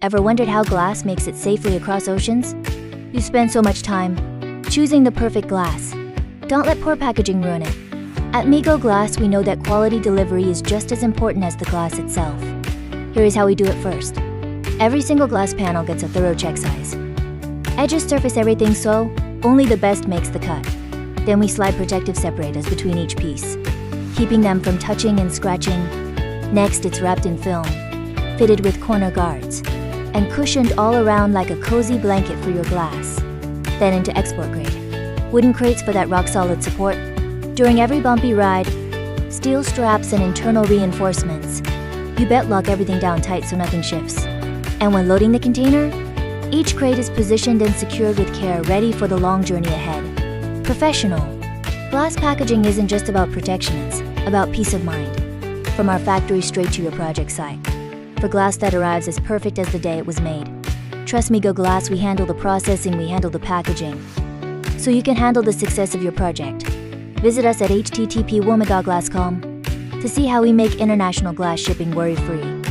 Ever wondered how glass makes it safely across oceans? You spend so much time choosing the perfect glass. Don't let poor packaging ruin it. At MIGO Glass, we know that quality delivery is just as important as the glass itself. Here is how we do it first. Every single glass panel gets a thorough check size. Edges surface everything so only the best makes the cut. Then we slide protective separators between each piece, keeping them from touching and scratching. Next, it's wrapped in film, fitted with corner guards, and cushioned all around like a cozy blanket for your glass. Then into export grade wooden crates for that rock-solid support. During every bumpy ride, steel straps and internal reinforcements. You bet lock everything down tight so nothing shifts. And when loading the container, each crate is positioned and secured with care, ready for the long journey ahead. Professional. Glass packaging isn't just about protection, it's about peace of mind. From our factory straight to your project site. For glass that arrives as perfect as the day it was made. Trust MIGO Glass, we handle the processing, we handle the packaging. So you can handle the success of your project. Visit us at http://womigoglass.com to see how we make international glass shipping worry-free.